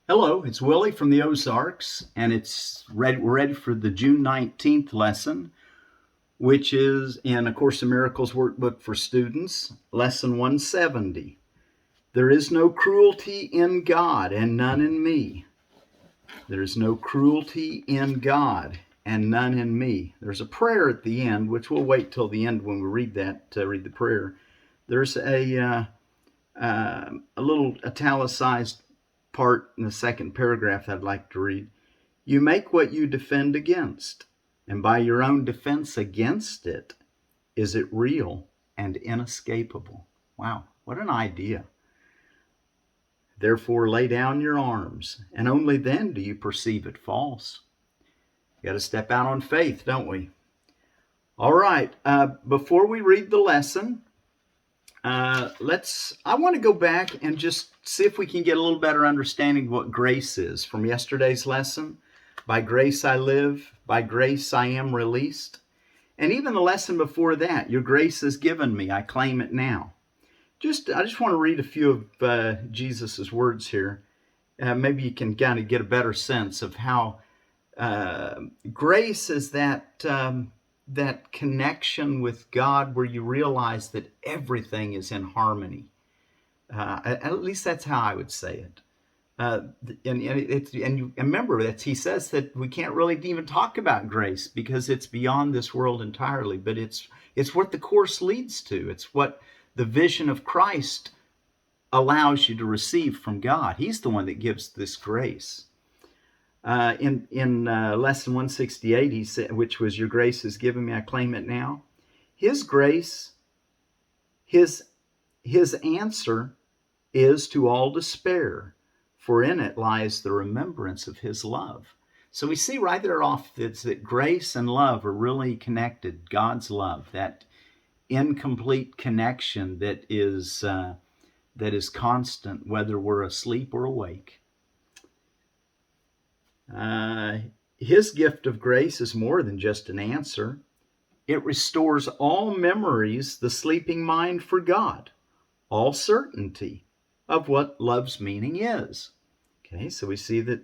Hello, it's Willie from the Ozarks, and we're ready for the June 19th lesson, which is in A Course in Miracles Workbook for Students, Lesson 170. There is no cruelty in God and none in me. There is no cruelty in God and none in me. There's a prayer at the end, which we'll wait till the end when we read that, read the prayer. There's a little italicized part in the second paragraph I'd like to read. You make what you defend against, and by your own defense against it, is it real and inescapable? Wow, what an idea. Therefore, lay down your arms, and only then do you perceive it false. You got to step out on faith, don't we? All right, before we read the lesson, I want to go back and just see if we can get a little better understanding of what grace is from yesterday's lesson. By grace I live, by grace I am released. And even the lesson before that, your grace is given me, I claim it now. I just want to read a few of Jesus's words here. Maybe you can kind of get a better sense of how grace is that connection with God where you realize that everything is in harmony. At least that's how I would say it. And you remember that he says that we can't really even talk about grace because it's beyond this world entirely. But it's what the Course leads to. It's what the vision of Christ allows you to receive from God. He's the one that gives this grace. In lesson 168, he said, which was your grace is given me, I claim it now. His grace, his answer is to all despair, for in it lies the remembrance of his love. So we see right there off that grace and love are really connected. God's love, that incomplete connection that is constant, whether we're asleep or awake. His gift of grace is more than just an answer. It restores all memories the sleeping mind forgot, all certainty of what love's meaning is. Okay, so we see that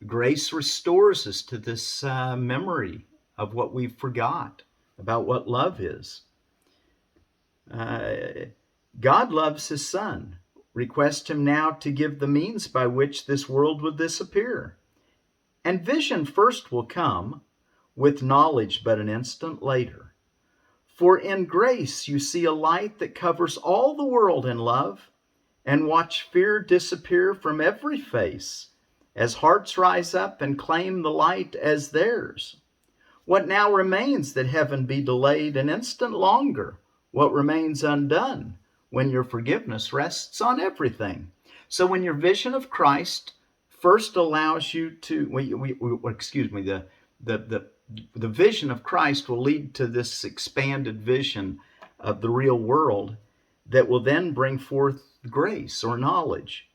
grace restores us to this memory of what we forgot about what love is. God loves his Son. Request him now to give the means by which this world would disappear. And vision first will come, with knowledge but an instant later. For in grace you see a light that covers all the world in love, and watch fear disappear from every face, as hearts rise up and claim the light as theirs. What now remains that heaven be delayed an instant longer? What remains undone when your forgiveness rests on everything? So when your vision of Christ first allows you to, the vision of Christ will lead to this expanded vision of the real world that will then bring forth grace or knowledge.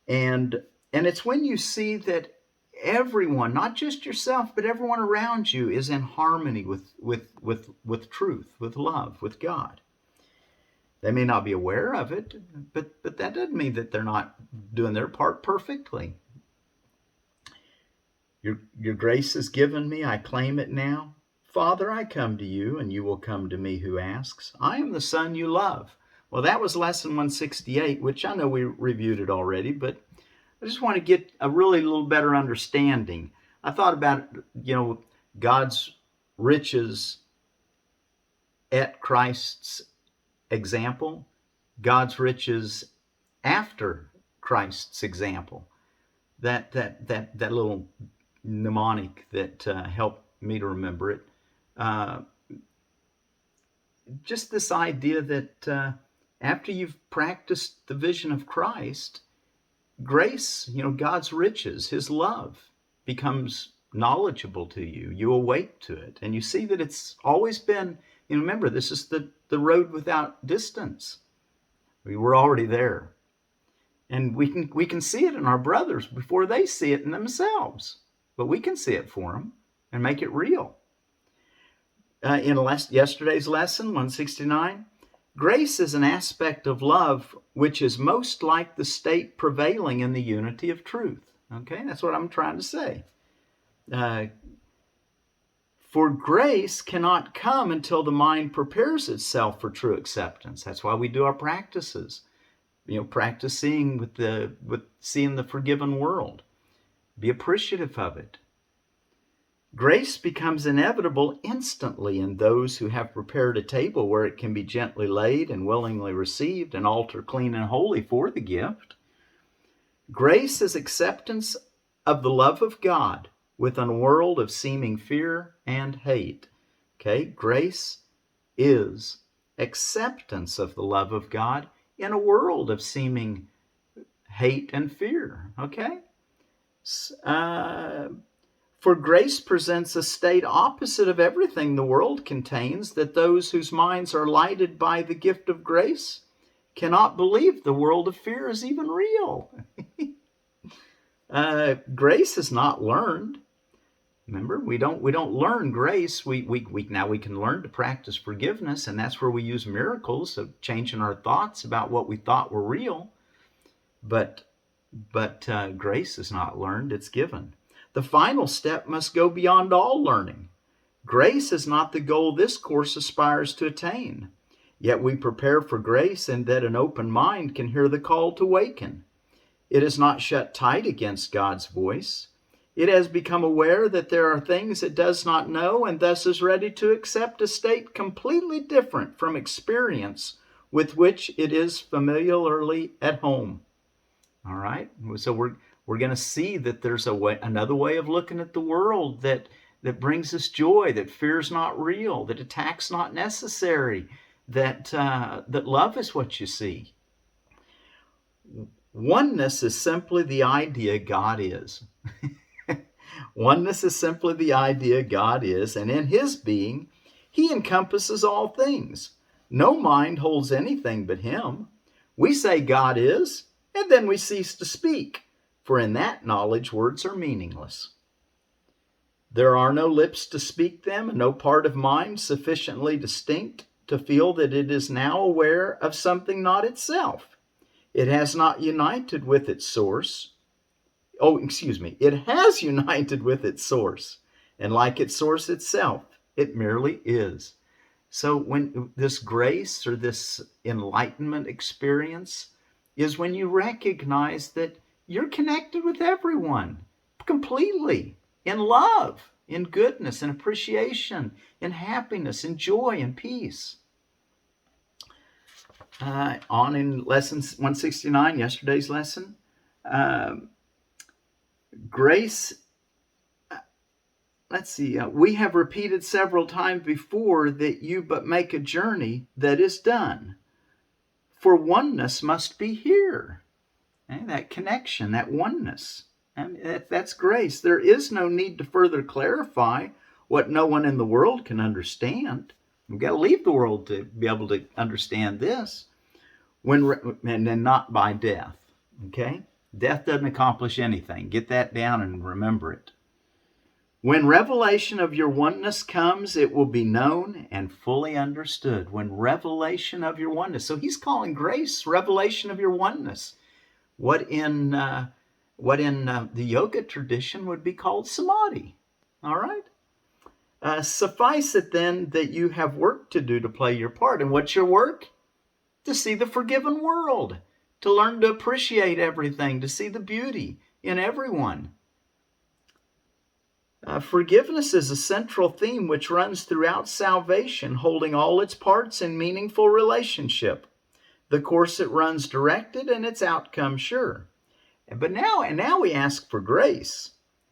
And it's when you see that everyone, not just yourself, but everyone around you is in harmony with truth, with love, with God. They may not be aware of it, but that doesn't mean that they're not doing their part perfectly. Your grace is given me, I claim it now. Father, I come to you, and you will come to me who asks. I am the Son you love. Well, that was lesson 168, which I know we reviewed it already, but I just want to get a really little better understanding. I thought about, God's riches at Christ's example, God's riches after Christ's example. That little mnemonic that helped me to remember it. Just this idea that after you've practiced the vision of Christ, grace, God's riches, his love becomes knowledgeable to you. You awake to it, and you see that it's always been, remember, this is the road without distance. We were already there. And we can see it in our brothers before they see it in themselves. But we can see it for them and make it real. In yesterday's lesson, 169, Grace is an aspect of love which is most like the state prevailing in the unity of truth. Okay, that's what I'm trying to say. For grace cannot come until the mind prepares itself for true acceptance. That's why we do our practices. Practice seeing with seeing the forgiven world. Be appreciative of it. Grace becomes inevitable instantly in those who have prepared a table where it can be gently laid and willingly received, an altar clean and holy for the gift. Grace is acceptance of the love of God within a world of seeming fear and hate. Okay, grace is acceptance of the love of God in a world of seeming hate and fear. Okay? For grace presents a state opposite of everything the world contains, that those whose minds are lighted by the gift of grace cannot believe the world of fear is even real. Grace is not learned. Remember, we don't learn grace. Now we can learn to practice forgiveness, and that's where we use miracles of changing our thoughts about what we thought were real. But grace is not learned, it's given. The final step must go beyond all learning. Grace is not the goal this course aspires to attain. Yet we prepare for grace in that an open mind can hear the call to waken. It is not shut tight against God's voice. It has become aware that there are things it does not know, and thus is ready to accept a state completely different from experience with which it is familiarly at home. All right? So we're going to see that there's another way of looking at the world that brings us joy, that fear is not real, that attack's not necessary, that love is what you see. Oneness is simply the idea God is. Oneness is simply the idea God is, and in his being, he encompasses all things. No mind holds anything but him. We say God is, and then we cease to speak, for in that knowledge words are meaningless. There are no lips to speak them, and no part of mind sufficiently distinct to feel that it is now aware of something not itself. It has not united with its source. It has united with its source, and like its source itself, it merely is. So when this grace or this enlightenment experience is when you recognize that you're connected with everyone completely, in love, in goodness, in appreciation, in happiness, in joy, and peace. On in lesson 169, yesterday's lesson, grace, we have repeated several times before that you but make a journey that is done. For oneness must be here. That connection, that oneness. And that's grace. There is no need to further clarify what no one in the world can understand. We've got to leave the world to be able to understand this. And then not by death. Okay? Death doesn't accomplish anything. Get that down and remember it. When revelation of your oneness comes, it will be known and fully understood. When revelation of your oneness. So he's calling grace revelation of your oneness. What in the yoga tradition would be called samadhi. All right? Suffice it then that you have work to do to play your part. And what's your work? To see the forgiven world, to learn to appreciate everything, to see the beauty in everyone. Forgiveness is a central theme which runs throughout salvation, holding all its parts in meaningful relationship. The course it runs directed and its outcome sure. But now we ask for grace.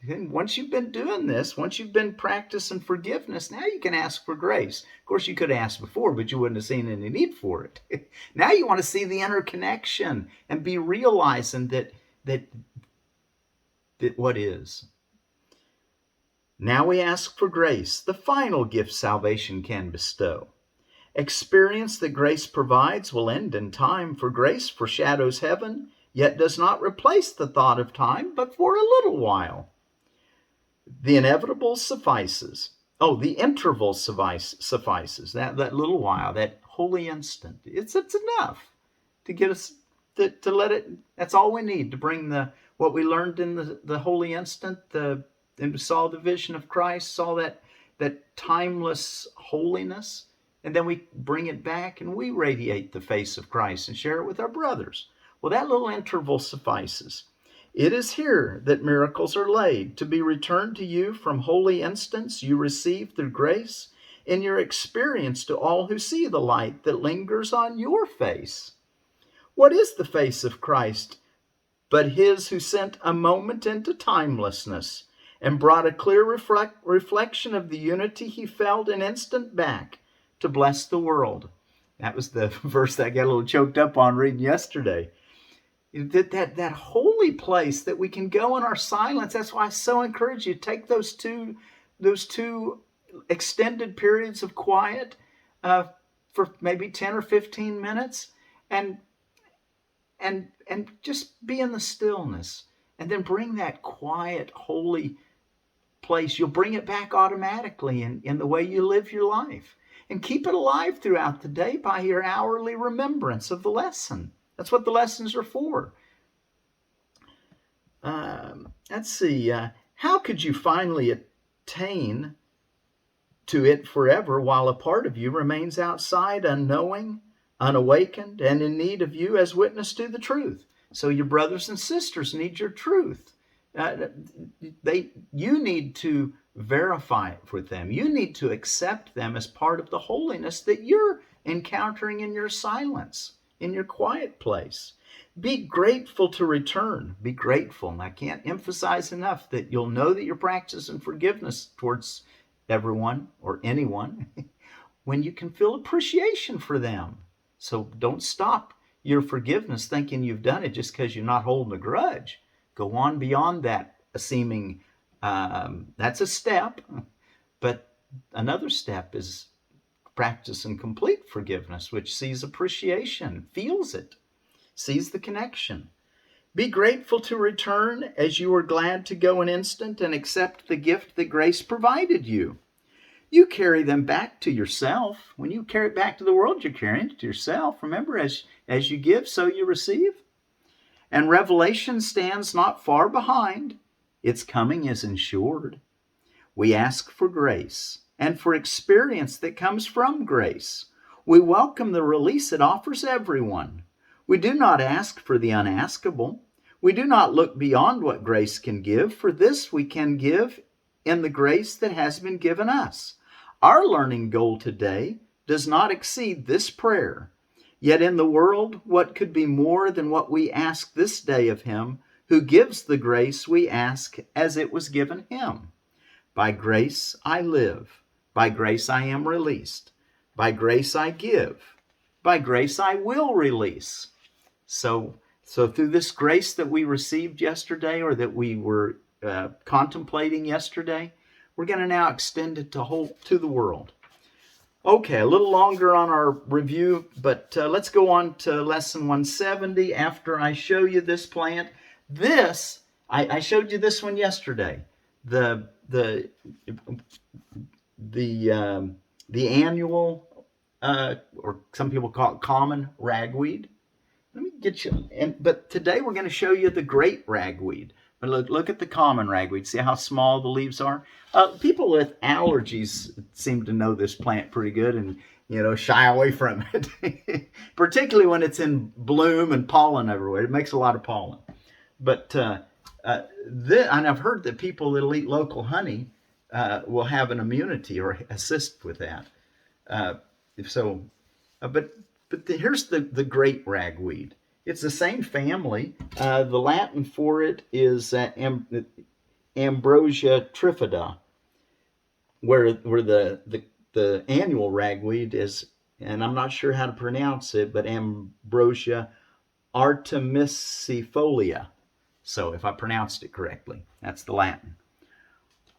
And once you've been doing this, once you've been practicing forgiveness, now you can ask for grace. Of course, you could ask before, but you wouldn't have seen any need for it. Now you want to see the interconnection and be realizing that what is. Now we ask for grace, the final gift salvation can bestow. Experience that grace provides will end in time, for grace foreshadows heaven, yet does not replace the thought of time, but for a little while. The inevitable suffices. The interval suffices. That little while, that holy instant. It's enough to get us to let it. That's all we need to bring what we learned in the holy instant. And we saw the vision of Christ, saw that timeless holiness, and then we bring it back and we radiate the face of Christ and share it with our brothers. Well, that little interval suffices. It is here that miracles are laid, to be returned to you from holy instants you receive through grace in your experience to all who see the light that lingers on your face. What is the face of Christ but his who sent a moment into timelessness and brought a clear reflection of the unity he felt an instant back to bless the world? That was the verse that I got a little choked up on reading yesterday. That holy place that we can go in our silence. That's why I so encourage you to take those two extended periods of quiet for maybe 10 or 15 minutes and just be in the stillness, and then bring that quiet, holy place. You'll bring it back automatically in the way you live your life, and keep it alive throughout the day by your hourly remembrance of the lesson. That's what the lessons are for. Let's see. How could you finally attain to it forever while a part of you remains outside, unknowing, unawakened, and in need of you as witness to the truth? So your brothers and sisters need your truth. You need to verify it with them. You need to accept them as part of the holiness that you're encountering in your silence, in your quiet place. Be grateful to return. Be grateful. And I can't emphasize enough that you'll know that you're practicing forgiveness towards everyone or anyone when you can feel appreciation for them. So don't stop your forgiveness thinking you've done it just because you're not holding a grudge. Go on beyond that seeming, that's a step. But another step is practicing complete forgiveness, which sees appreciation, feels it, sees the connection. Be grateful to return as you were glad to go an instant and accept the gift that grace provided you. You carry them back to yourself. When you carry it back to the world, you're carrying it to yourself. Remember, as you give, so you receive. And revelation stands not far behind. Its coming is ensured. We ask for grace and for experience that comes from grace. We welcome the release it offers everyone. We do not ask for the unaskable. We do not look beyond what grace can give, for this we can give in the grace that has been given us. Our learning goal today does not exceed this prayer. Yet in the world, what could be more than what we ask this day of him who gives the grace we ask as it was given him? By grace I live. By grace I am released. By grace I give. By grace I will release. So through this grace that we received yesterday, or that we were contemplating yesterday, we're going to now extend it to the world. Okay, a little longer on our review, but let's go on to lesson 170 after I show you this plant. I showed you this one yesterday. The annual, or some people call it common ragweed. Let me get you, but today we're going to show you the great ragweed. But look at the common ragweed. See how small the leaves are? People with allergies seem to know this plant pretty good and, shy away from it. Particularly when it's in bloom and pollen everywhere. It makes a lot of pollen. But and I've heard that people that'll eat local honey will have an immunity or assist with that. Here's the great ragweed. It's the same family. The Latin for it is Ambrosia trifida, where the annual ragweed is, and I'm not sure how to pronounce it, but Ambrosia artemisifolia. So if I pronounced it correctly, that's the Latin.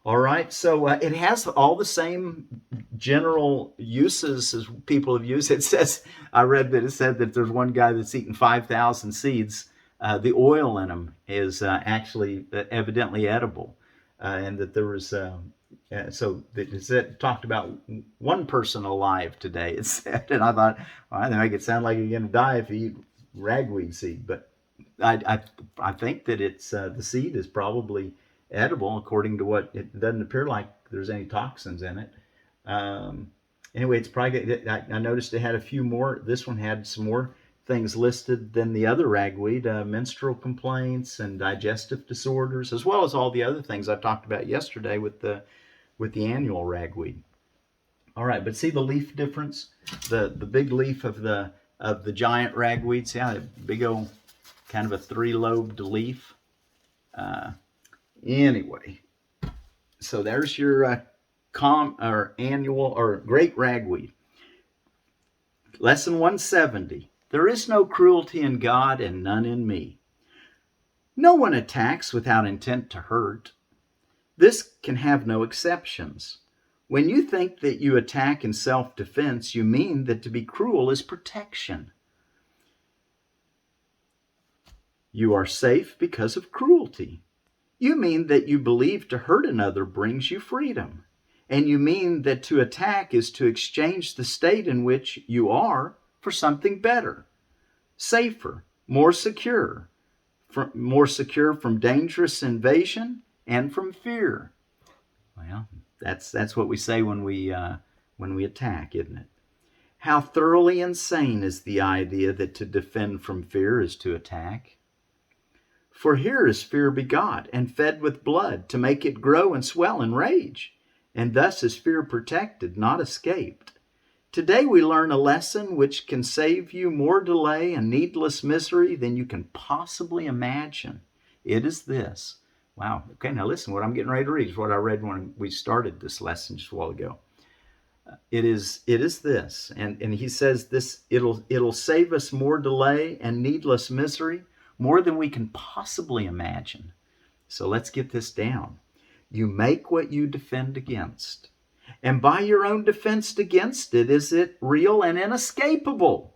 All right, so it has all the same general uses as people have used. It says, I read that it said that there's one guy that's eaten 5,000 seeds. The oil in them is actually evidently edible, and that there was So it said, talked about one person alive today, it said. And I thought, well, they make it sound like you're going to die if you eat ragweed seed. But I think that it's the seed is probably edible, according to what it doesn't appear like there's any toxins in it. Um, anyway, it's probably. I noticed it had a few more. This one had some more things listed than the other ragweed: menstrual complaints and digestive disorders, as well as all the other things I talked about yesterday with the annual ragweed. All right, but see the leaf difference? The big leaf of the giant ragweed. See how that big old kind of a three-lobed leaf. Anyway, so there's your annual or great ragweed. Lesson 170. There is no cruelty in God and none in me. No one attacks without intent to hurt. This can have no exceptions. When you think that you attack in self-defense, you mean that to be cruel is protection. You are safe because of cruelty. You mean that you believe to hurt another brings you freedom. And you mean that to attack is to exchange the state in which you are for something better, safer, more secure from dangerous invasion and from fear. Well, that's what we say when we attack, isn't it? How thoroughly insane is the idea that to defend from fear is to attack. For here is fear begot and fed with blood to make it grow and swell and rage, and thus is fear protected, not escaped. Today we learn a lesson which can save you more delay and needless misery than you can possibly imagine. It is this. Wow. Okay, now listen, what I'm getting ready to read is what I read when we started this lesson just a while ago. It is this, and he says this. It'll save us more delay and needless misery, more than we can possibly imagine. So let's get this down. You make what you defend against. And by your own defense against it, is it real and inescapable?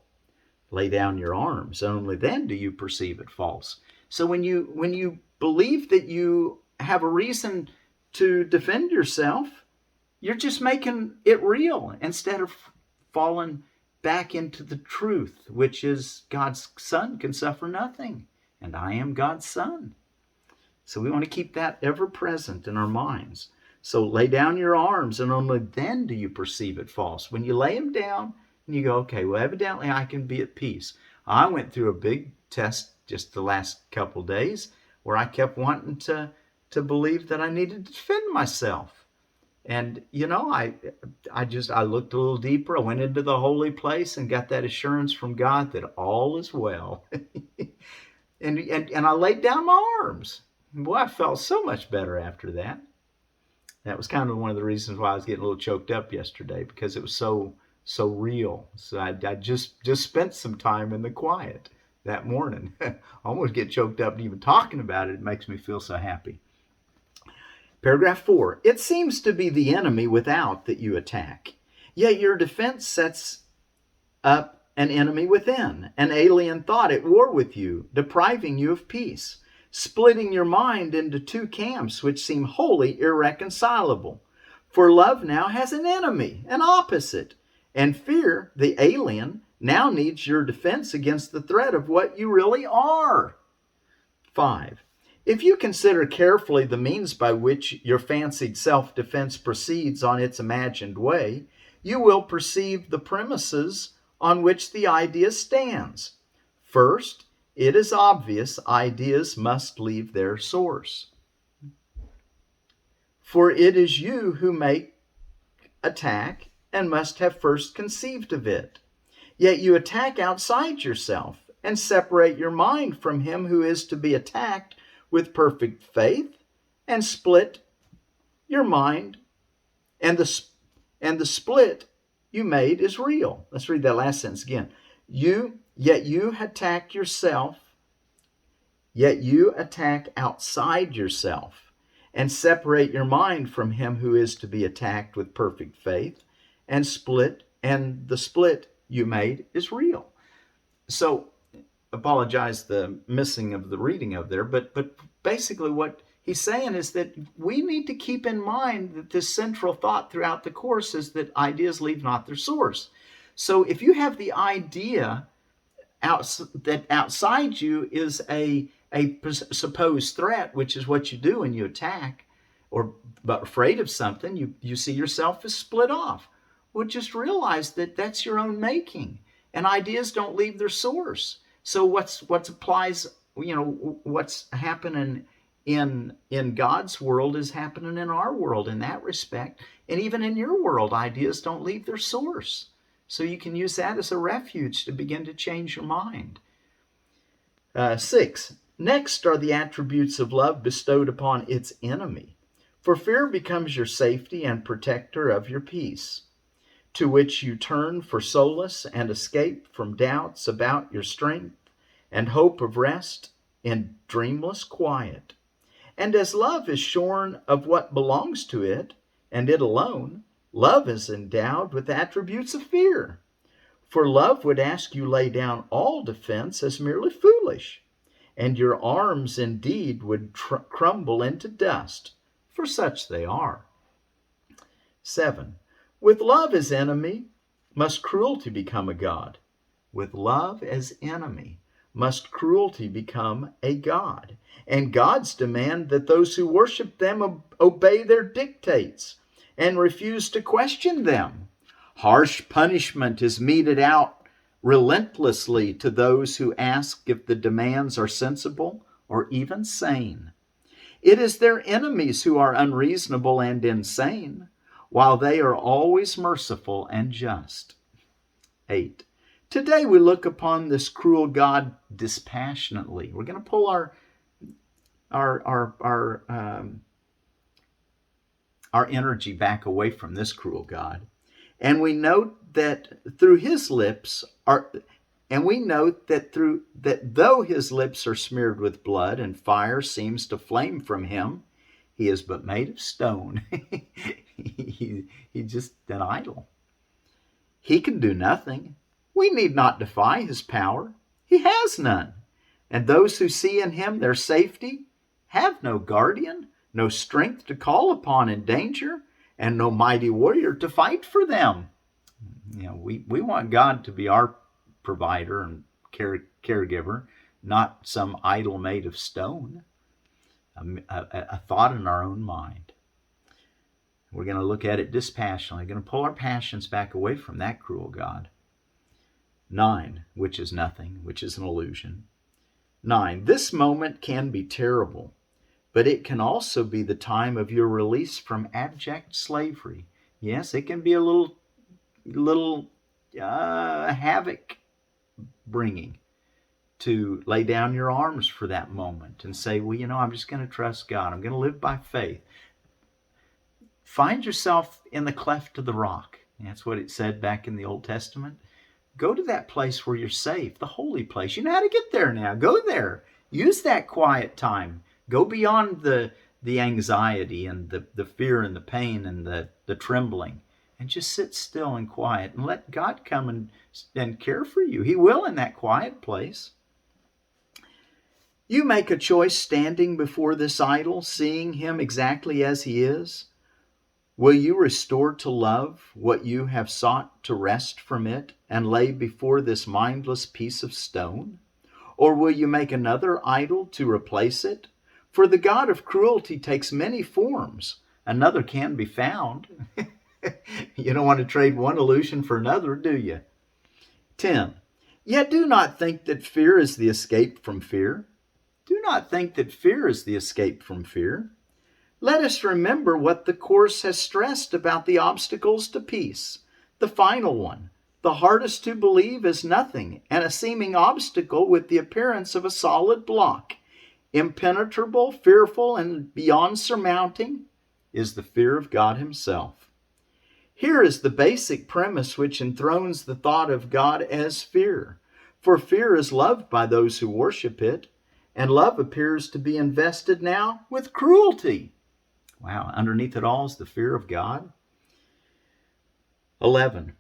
Lay down your arms, only then do you perceive it false. So when you believe that you have a reason to defend yourself, you're just making it real instead of falling back into the truth, which is God's Son can suffer nothing, and I am God's Son. So we want to keep that ever present in our minds. So lay down your arms, and only then do you perceive it false. When you lay them down, and you go, okay, well, evidently I can be at peace. I went through a big test just the last couple days where I kept wanting to believe that I needed to defend myself. And, I looked a little deeper. I went into the holy place and got that assurance from God that all is well. and I laid down my arms. Boy, I felt so much better after that. That was kind of one of the reasons why I was getting a little choked up yesterday, because it was so real. So I just spent some time in the quiet that morning. I almost get choked up even talking about it. It makes me feel so happy. Paragraph 4. It seems to be the enemy without that you attack. Yet your defense sets up an enemy within, an alien thought at war with you, depriving you of peace, splitting your mind into two camps which seem wholly irreconcilable. For love now has an enemy, an opposite, and fear, the alien, now needs your defense against the threat of what you really are. 5. If you consider carefully the means by which your fancied self-defense proceeds on its imagined way, you will perceive the premises on which the idea stands. First, it is obvious ideas must leave their source. For it is you who make attack and must have first conceived of it. Yet you attack outside yourself and separate your mind from him who is to be attacked with perfect faith, and split your mind, and the split you made is real. Let's read that last sentence again. Yet you attack yourself, yet you attack outside yourself, and separate your mind from him who is to be attacked with perfect faith, and the split you made is real. So apologize the missing of the reading of there, but basically what he's saying is that we need to keep in mind that this central thought throughout the course is that ideas leave not their source. So if you have the idea that outside you is a supposed threat, which is what you do when you attack or but afraid of something, you see yourself as split off. Well, just realize that that's your own making, and ideas don't leave their source. So what's applies, what's happening in God's world is happening in our world in that respect, and even in your world, ideas don't leave their source. So you can use that as a refuge to begin to change your mind. 6. Next are the attributes of love bestowed upon its enemy. For fear becomes your safety and protector of your peace, to which you turn for solace and escape from doubts about your strength and hope of rest in dreamless quiet. And as love is shorn of what belongs to it, and it alone, love is endowed with attributes of fear. For love would ask you lay down all defense as merely foolish, and your arms indeed would crumble into dust, for such they are. 7. With love as enemy, must cruelty become a god. With love as enemy, must cruelty become a god. And gods demand that those who worship them obey their dictates and refuse to question them. Harsh punishment is meted out relentlessly to those who ask if the demands are sensible or even sane. It is their enemies who are unreasonable and insane, while they are always merciful and just. 8. Today we look upon this cruel God dispassionately. We're going to pull our energy back away from this cruel God. And we note that through his lips though his lips are smeared with blood and fire seems to flame from him, he is but made of stone. He's just an idol. He can do nothing. We need not defy his power. He has none. And those who see in him their safety have no guardian, no strength to call upon in danger, and no mighty warrior to fight for them. We want God to be our provider and caregiver, not some idol made of stone, a thought in our own mind. We're going to look at it dispassionately. We're going to pull our passions back away from that cruel God. 9, which is nothing, which is an illusion. 9, this moment can be terrible, but it can also be the time of your release from abject slavery. Yes, it can be a little havoc bringing to lay down your arms for that moment and say, well, I'm just going to trust God. I'm going to live by faith. Find yourself in the cleft of the rock. That's what it said back in the Old Testament. Go to that place where you're safe, the holy place. You know how to get there now. Go there. Use that quiet time. Go beyond the anxiety and the fear and the pain and the trembling. And just sit still and quiet and let God come and care for you. He will in that quiet place. You make a choice standing before this idol, seeing him exactly as he is. Will you restore to love what you have sought to wrest from it and lay before this mindless piece of stone? Or will you make another idol to replace it? For the God of cruelty takes many forms. Another can be found. You don't want to trade one illusion for another, do you? 10. Yet do not think that fear is the escape from fear. Do not think that fear is the escape from fear. Let us remember what the Course has stressed about the obstacles to peace. The final one, the hardest to believe is nothing, and a seeming obstacle with the appearance of a solid block, impenetrable, fearful, and beyond surmounting, is the fear of God himself. Here is the basic premise which enthrones the thought of God as fear. For fear is loved by those who worship it, and love appears to be invested now with cruelty. Wow, underneath it all is the fear of God. 11.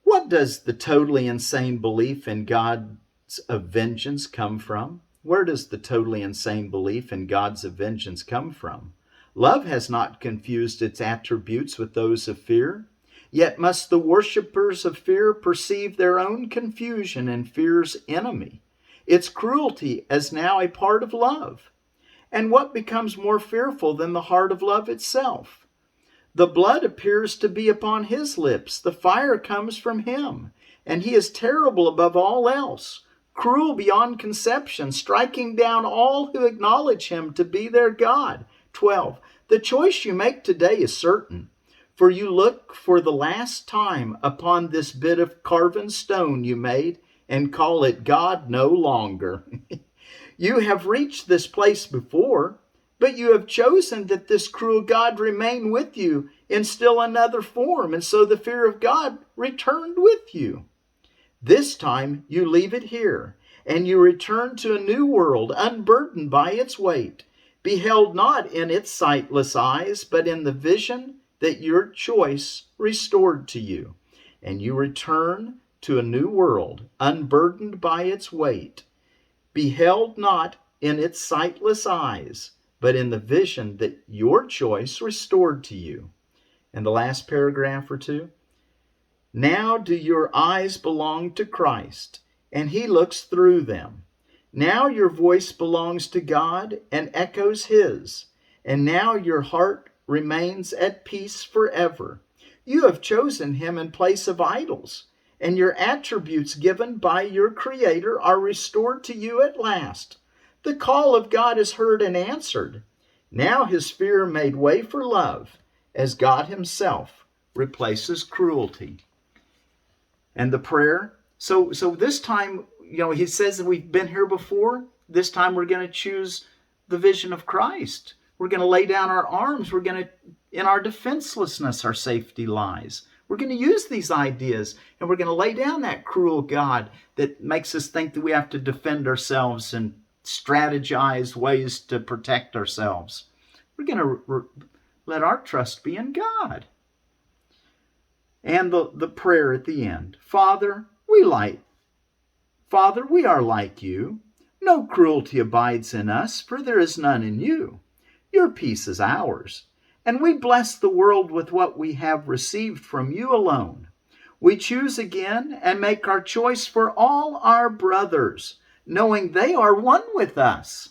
What does the totally insane belief in God's vengeance come from? Where does the totally insane belief in God's vengeance come from? Love has not confused its attributes with those of fear. Yet must the worshippers of fear perceive their own confusion in fear's enemy, its cruelty as now a part of love. And what becomes more fearful than the heart of love itself? The blood appears to be upon his lips, the fire comes from him, and he is terrible above all else, cruel beyond conception, striking down all who acknowledge him to be their God. 12. The choice you make today is certain, for you look for the last time upon this bit of carven stone you made and call it God no longer. You have reached this place before, but you have chosen that this cruel God remain with you in still another form, and so the fear of God returned with you. This time you leave it here, and you return to a new world, unburdened by its weight, beheld not in its sightless eyes, but in the vision that your choice restored to you. And you return to a new world, unburdened by its weight, beheld not in its sightless eyes, but in the vision that your choice restored to you. And the last paragraph or two. Now do your eyes belong to Christ, and he looks through them. Now your voice belongs to God and echoes his, and now your heart remains at peace forever. You have chosen him in place of idols, and your attributes given by your Creator are restored to you at last. The call of God is heard and answered. Now his fear made way for love, as God himself replaces cruelty. And the prayer, so this time, he says that we've been here before. This time we're going to choose the vision of Christ. We're going to lay down our arms. We're going to, in our defenselessness, our safety lies. We're going to use these ideas, and we're going to lay down that cruel God that makes us think that we have to defend ourselves and strategize ways to protect ourselves. We're going to let our trust be in God. And the prayer at the end. Father, we are like you. No cruelty abides in us, for there is none in you. Your peace is ours, and we bless the world with what we have received from you alone. We choose again and make our choice for all our brothers, knowing they are one with us.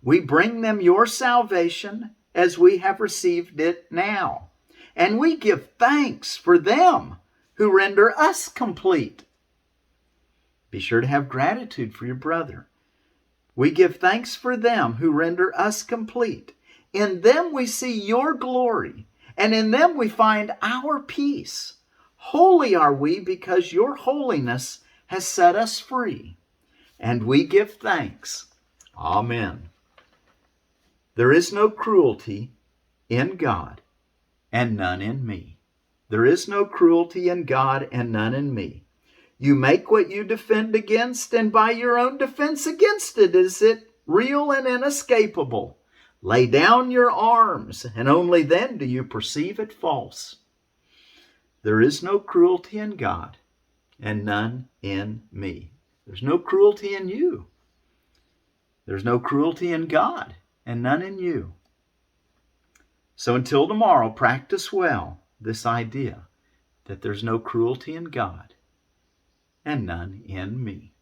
We bring them your salvation as we have received it now. And we give thanks for them who render us complete. Be sure to have gratitude for your brother. We give thanks for them who render us complete. In them we see your glory, and in them we find our peace. Holy are we because your holiness has set us free. And we give thanks. Amen. There is no cruelty in God, and none in me. There is no cruelty in God and none in me. You make what you defend against, and by your own defense against it is it real and inescapable. Lay down your arms, and only then do you perceive it false. There is no cruelty in God and none in me. There's no cruelty in you. There's no cruelty in God and none in you. So until tomorrow, practice well this idea that there's no cruelty in God and none in me.